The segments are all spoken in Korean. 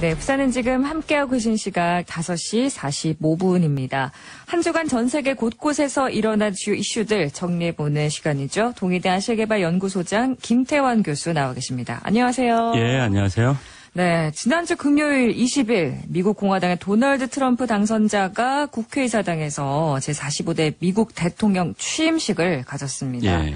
네, 부산은 지금 함께하고 계신 시각 5시 45분입니다. 한 주간 전 세계 곳곳에서 일어난 주요 이슈들 정리해보는 시간이죠. 동의대 아시아개발연구소장 김태환 교수 나와 계십니다. 안녕하세요. 예, 안녕하세요. 네, 지난주 금요일 20일 미국 공화당의 도널드 트럼프 당선자가 국회의사당에서 제45대 미국 대통령 취임식을 가졌습니다. 예.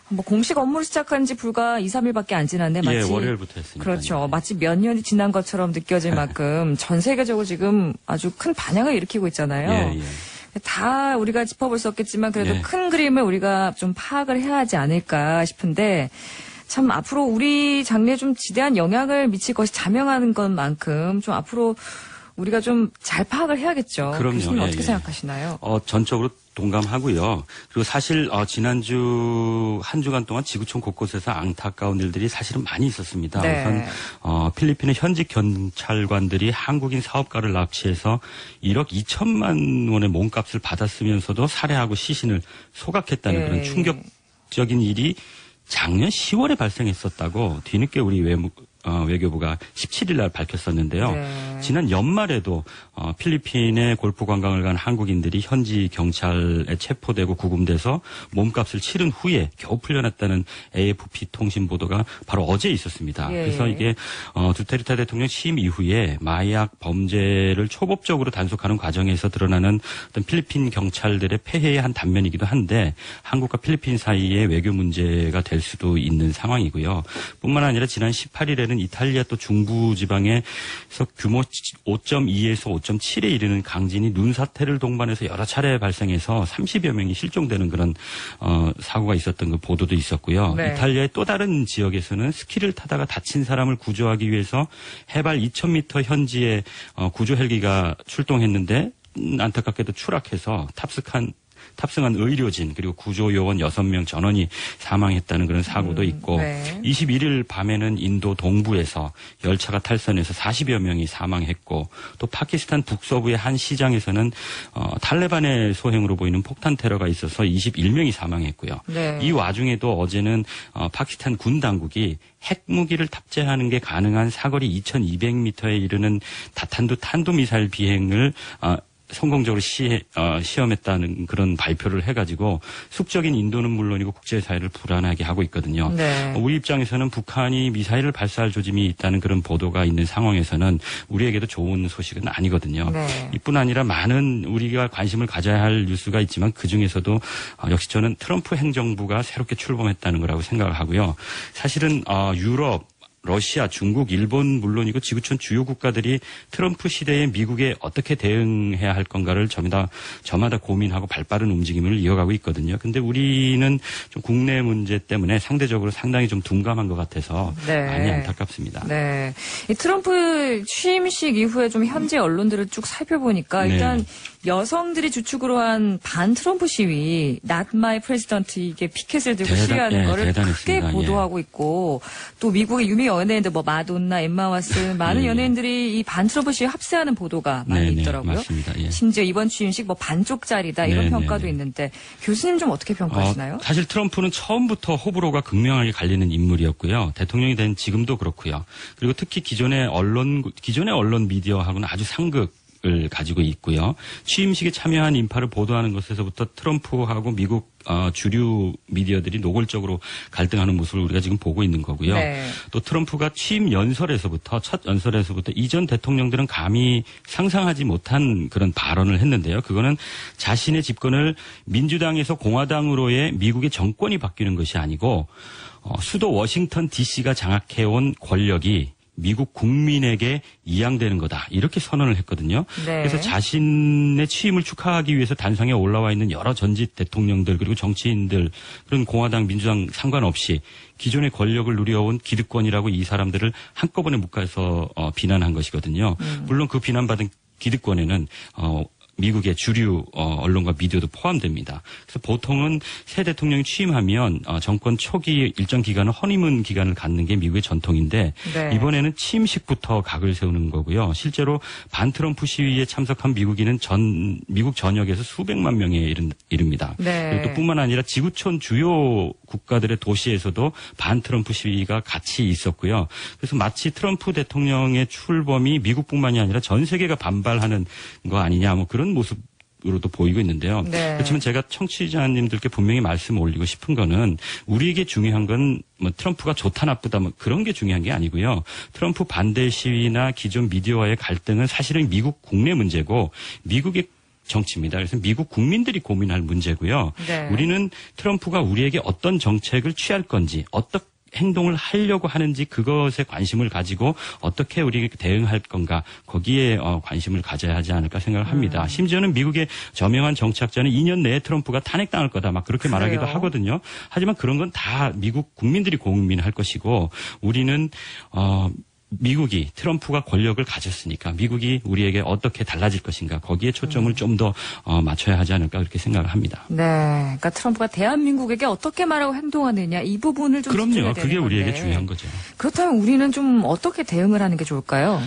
뭐 공식 업무를 시작한 지 불과 2, 3일밖에 안 지났는데 마치 예, 월요일부터 했으니까. 그렇죠. 마치 몇 년이 지난 것처럼 느껴질 만큼 전 세계적으로 지금 아주 큰 반향을 일으키고 있잖아요. 예, 예. 다 우리가 짚어볼 수 없겠지만 그래도 예. 큰 그림을 우리가 좀 파악을 해야 하지 않을까 싶은데 참 앞으로 우리 장래에 좀 지대한 영향을 미칠 것이 자명한 것만큼 좀 앞으로 우리가 좀 잘 파악을 해야겠죠. 그럼요. 교수님 예, 어떻게 예. 생각하시나요? 전적으로 동감하고요. 그리고 사실 지난주 한 주간 동안 지구촌 곳곳에서 안타까운 일들이 사실은 많이 있었습니다. 네. 우선 필리핀의 현직 경찰관들이 한국인 사업가를 납치해서 1억 2천만 원의 몸값을 받았으면서도 살해하고 시신을 소각했다는 그런 충격적인 일이 작년 10월에 발생했었다고 뒤늦게 우리 외교부가 17일 날 밝혔었는데요. 네. 지난 연말에도 필리핀에 골프 관광을 간 한국인들이 현지 경찰에 체포되고 구금돼서 몸값을 치른 후에 겨우 풀려났다는 AFP 통신 보도가 바로 어제 있었습니다. 예. 그래서 이게 두테르테 대통령 취임 이후에 마약 범죄를 초법적으로 단속하는 과정에서 드러나는 어떤 필리핀 경찰들의 폐해의 한 단면이기도 한데 한국과 필리핀 사이의 외교 문제가 될 수도 있는 상황이고요. 뿐만 아니라 지난 18일에는 이탈리아 또 중부 지방에서 규모 5.2에서 5.7에 이르는 강진이 눈사태를 동반해서 여러 차례 발생해서 30여 명이 실종되는 그런 사고가 있었던 그 보도도 있었고요. 네. 이탈리아의 또 다른 지역에서는 스키를 타다가 다친 사람을 구조하기 위해서 해발 2,000m 현지에 구조 헬기가 출동했는데 안타깝게도 추락해서 탑승한 의료진 그리고 구조요원 6명 전원이 사망했다는 그런 사고도 있고 네. 21일 밤에는 인도 동부에서 열차가 탈선해서 40여 명이 사망했고 또 파키스탄 북서부의 한 시장에서는 탈레반의 소행으로 보이는 폭탄 테러가 있어서 21명이 사망했고요. 네. 이 와중에도 어제는 파키스탄 군 당국이 핵무기를 탑재하는 게 가능한 사거리 2200m에 이르는 다탄두 탄도미사일 비행을 성공적으로 시험했다는 그런 발표를 해가지고 숙적인 인도는 물론이고 국제사회를 불안하게 하고 있거든요. 네. 우리 입장에서는 북한이 미사일을 발사할 조짐이 있다는 그런 보도가 있는 상황에서는 우리에게도 좋은 소식은 아니거든요. 네. 이뿐 아니라 많은 우리가 관심을 가져야 할 뉴스가 있지만 그중에서도 역시 저는 트럼프 행정부가 새롭게 출범했다는 거라고 생각을 하고요. 사실은 유럽 러시아, 중국, 일본 물론이고 지구촌 주요 국가들이 트럼프 시대에 미국에 어떻게 대응해야 할 건가를 저마다 고민하고 발빠른 움직임을 이어가고 있거든요. 근데 우리는 좀 국내 문제 때문에 상대적으로 상당히 좀 둔감한 것 같아서 네. 많이 안타깝습니다. 네. 이 트럼프 취임식 이후에 좀 현지 언론들을 쭉 살펴보니까 네. 일단 여성들이 주축으로 한 반 트럼프 시위, Not My President 이게 피켓을 들고 시위하는 거를 크게 대단했습니다. 보도하고 있고 또 미국의 유명 연예인들 뭐 마돈나, 엠마 왓슨 많은 예. 연예인들이 이 반 트럼프 시위 합세하는 보도가 많이 네네, 있더라고요. 맞습니다. 예. 심지어 이번 취임식 뭐 반쪽짜리다 이런 네네네. 평가도 있는데 교수님 좀 어떻게 평가하시나요? 사실 트럼프는 처음부터 호불호가 극명하게 갈리는 인물이었고요. 대통령이 된 지금도 그렇고요. 그리고 특히 기존의 언론 미디어하고는 아주 상극을 가지고 있고요. 취임식에 참여한 인파를 보도하는 것에서부터 트럼프하고 미국 주류 미디어들이 노골적으로 갈등하는 모습을 우리가 지금 보고 있는 거고요. 네. 또 트럼프가 취임 첫 연설에서부터 이전 대통령들은 감히 상상하지 못한 그런 발언을 했는데요. 그거는 자신의 집권을 민주당에서 공화당으로의 미국의 정권이 바뀌는 것이 아니고 수도 워싱턴 DC가 장악해온 권력이 미국 국민에게 이양되는 거다. 이렇게 선언을 했거든요. 네. 그래서 자신의 취임을 축하하기 위해서 단상에 올라와 있는 여러 전직 대통령들 그리고 정치인들 그런 공화당 민주당 상관없이 기존의 권력을 누려온 기득권이라고 이 사람들을 한꺼번에 묶어서 비난한 것이거든요. 물론 그 비난받은 기득권에는 미국의 주류 언론과 미디어도 포함됩니다. 그래서 보통은 새 대통령이 취임하면 정권 초기 일정 기간은 허니문 기간을 갖는 게 미국의 전통인데 네. 이번에는 취임식부터 각을 세우는 거고요. 실제로 반트럼프 시위에 참석한 미국인은 미국 전역에서 수백만 명에 이릅니다. 네. 그리고 또 뿐만 아니라 지구촌 주요 국가들의 도시에서도 반 트럼프 시위가 같이 있었고요. 그래서 마치 트럼프 대통령의 출범이 미국뿐만이 아니라 전 세계가 반발하는 거 아니냐 뭐 그런 모습으로도 보이고 있는데요. 네. 그렇지만 제가 청취자님들께 분명히 말씀 올리고 싶은 거는 우리에게 중요한 건 뭐 트럼프가 좋다 나쁘다 뭐 그런 게 중요한 게 아니고요. 트럼프 반대 시위나 기존 미디어와의 갈등은 사실은 미국 국내 문제고 미국의 정치입니다. 그래서 미국 국민들이 고민할 문제고요. 네. 우리는 트럼프가 우리에게 어떤 정책을 취할 건지 어떤 행동을 하려고 하는지 그것에 관심을 가지고 어떻게 우리에게 대응할 건가 거기에 관심을 가져야 하지 않을까 생각을 합니다. 심지어는 미국의 저명한 정치학자는 2년 내에 트럼프가 탄핵당할 거다 막 그렇게 말하기도 그래요? 하거든요. 하지만 그런 건 다 미국 국민들이 고민할 것이고 우리는 미국이 트럼프가 권력을 가졌으니까 미국이 우리에게 어떻게 달라질 것인가 거기에 초점을 좀 더 맞춰야 하지 않을까 그렇게 생각을 합니다. 네, 그러니까 트럼프가 대한민국에게 어떻게 말하고 행동하느냐 이 부분을 좀 그럼요. 집중해야 그게 되는 우리에게 건데. 중요한 거죠. 그렇다면 우리는 좀 어떻게 대응을 하는 게 좋을까요?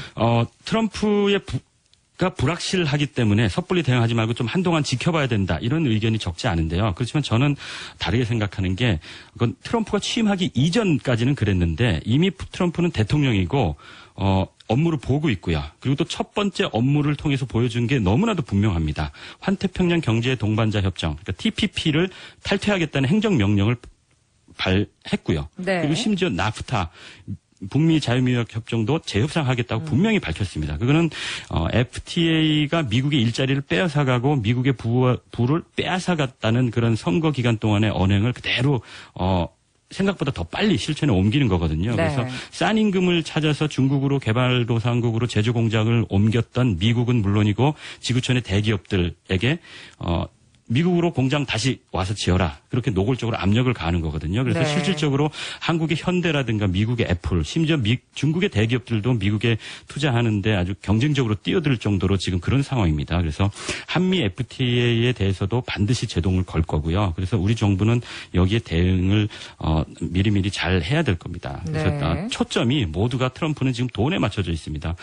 트럼프의 가 불확실하기 때문에 섣불리 대응하지 말고 좀 한동안 지켜봐야 된다. 이런 의견이 적지 않은데요. 그렇지만 저는 다르게 생각하는 게 그건 트럼프가 취임하기 이전까지는 그랬는데 이미 트럼프는 대통령이고 업무를 보고 있고요. 그리고 또 첫 번째 업무를 통해서 보여준 게 너무나도 분명합니다. 환태평양 경제 동반자 협정, 그러니까 TPP를 탈퇴하겠다는 행정명령을 발했고요. 네. 그리고 심지어 나프타 북미 자유무역 협정도 재협상하겠다고 분명히 밝혔습니다. 그거는 FTA가 미국의 일자리를 빼앗아가고 미국의 부를 빼앗아갔다는 그런 선거 기간 동안의 언행을 그대로 생각보다 더 빨리 실천에 옮기는 거거든요. 네. 그래서 싼 임금을 찾아서 중국으로 개발도상국으로 제조 공장을 옮겼던 미국은 물론이고 지구촌의 대기업들에게 미국으로 공장 다시 와서 지어라. 그렇게 노골적으로 압력을 가하는 거거든요. 그래서 네. 실질적으로 한국의 현대라든가 미국의 애플, 심지어 중국의 대기업들도 미국에 투자하는데 아주 경쟁적으로 뛰어들 정도로 지금 그런 상황입니다. 그래서 한미 FTA에 대해서도 반드시 제동을 걸 거고요. 그래서 우리 정부는 여기에 대응을 미리미리 잘 해야 될 겁니다. 그래서 네. 초점이 모두가 트럼프는 지금 돈에 맞춰져 있습니다.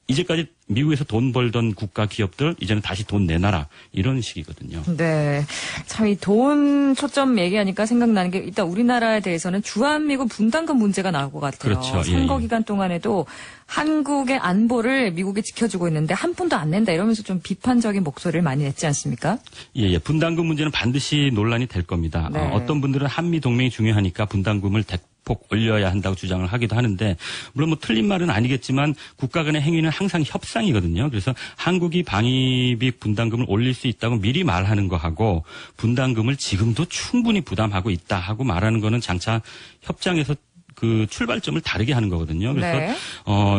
이제까지 미국에서 돈 벌던 국가 기업들 이제는 다시 돈 내놔라 이런 식이거든요. 네. 참 이 돈 초점 얘기하니까 생각나는 게 일단 우리나라에 대해서는 주한미군 분담금 문제가 나올 것 같아요. 그렇죠. 선거 예, 예. 기간 동안에도 한국의 안보를 미국이 지켜주고 있는데 한 푼도 안 낸다 이러면서 좀 비판적인 목소리를 많이 냈지 않습니까? 예. 분담금 문제는 반드시 논란이 될 겁니다. 네. 어떤 분들은 한미 동맹이 중요하니까 분담금을 대폭 올려야 한다고 주장을 하기도 하는데 물론 뭐 틀린 말은 아니겠지만 국가 간의 행위는 항상 협상이거든요. 그래서 한국이 방위비 분담금을 올릴 수 있다고 미리 말하는 거하고 분담금을 지금도 충분히 부담하고 있다 하고 말하는 거는 장차 협상에서 그 출발점을 다르게 하는 거거든요. 그래서 네.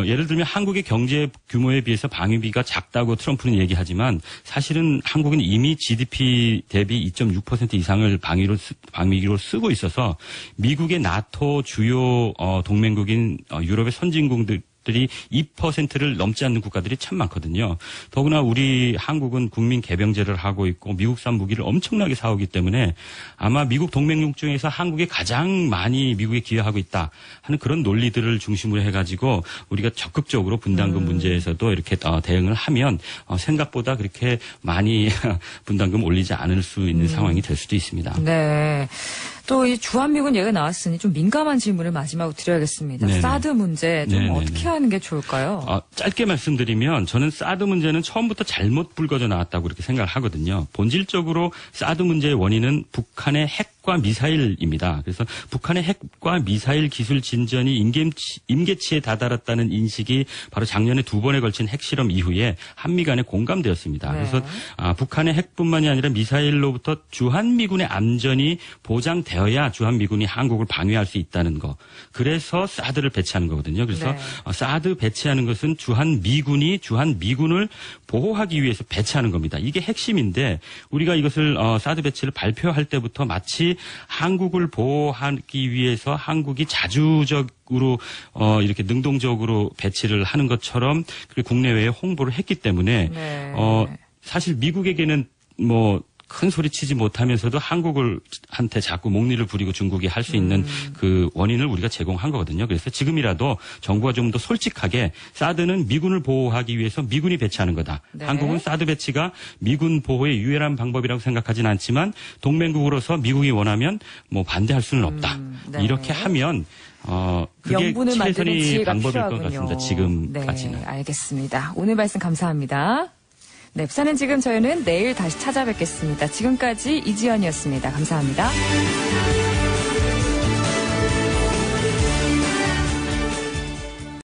예를 들면 한국의 경제 규모에 비해서 방위비가 작다고 트럼프는 얘기하지만 사실은 한국은 이미 GDP 대비 2.6% 이상을 방위비로 쓰고 있어서 미국의 나토 주요 동맹국인 유럽의 선진국들이 2%를 넘지 않는 국가들이 참 많거든요. 더구나 우리 한국은 국민 개병제를 하고 있고 미국산 무기를 엄청나게 사오기 때문에 아마 미국 동맹국 중에서 한국에 가장 많이 미국에 기여하고 있다 하는 그런 논리들을 중심으로 해가지고 우리가 적극적으로 분담금 문제에서도 이렇게 대응을 하면 생각보다 그렇게 많이 분담금 올리지 않을 수 있는 상황이 될 수도 있습니다. 네. 또 이 주한미군 얘기가 나왔으니 좀 민감한 질문을 마지막으로 드려야겠습니다. 네네. 사드 문제 좀 네네네. 어떻게 하는 게 좋을까요? 짧게 말씀드리면 저는 사드 문제는 처음부터 잘못 불거져 나왔다고 그렇게 생각을 하거든요. 본질적으로 사드 문제의 원인은 북한의 핵과 미사일입니다. 그래서 북한의 핵과 미사일 기술 진전이 임계치에 다다랐다는 인식이 바로 작년에 2번에 걸친 핵실험 이후에 한미 간에 공감되었습니다. 네. 그래서 북한의 핵뿐만이 아니라 미사일로부터 주한미군의 안전이 보장되어야 주한미군이 한국을 방위할 수 있다는 거. 그래서 사드를 배치하는 거거든요. 그래서 네. 사드 배치하는 것은 주한미군을 보호하기 위해서 배치하는 겁니다. 이게 핵심인데 우리가 이것을 사드 배치를 발표할 때부터 마치 한국을 보호하기 위해서 한국이 자주적으로 이렇게 능동적으로 배치를 하는 것처럼 국내외에 홍보를 했기 때문에 네. 사실 미국에게는 뭐 큰 소리 치지 못하면서도 한국한테 자꾸 목리를 부리고 중국이 할 수 있는 그 원인을 우리가 제공한 거거든요. 그래서 지금이라도 정부가 좀 더 솔직하게 사드는 미군을 보호하기 위해서 미군이 배치하는 거다. 네. 한국은 사드 배치가 미군 보호의 유일한 방법이라고 생각하진 않지만 동맹국으로서 미국이 원하면 뭐 반대할 수는 없다. 네. 이렇게 하면 그게 명분을 만드는 최선의 지혜가 방법일 필요하군요. 것 같습니다. 지금까지는. 네, 알겠습니다. 오늘 말씀 감사합니다. 네, 부산은 지금 저희는 내일 다시 찾아뵙겠습니다. 지금까지 이지연이었습니다. 감사합니다.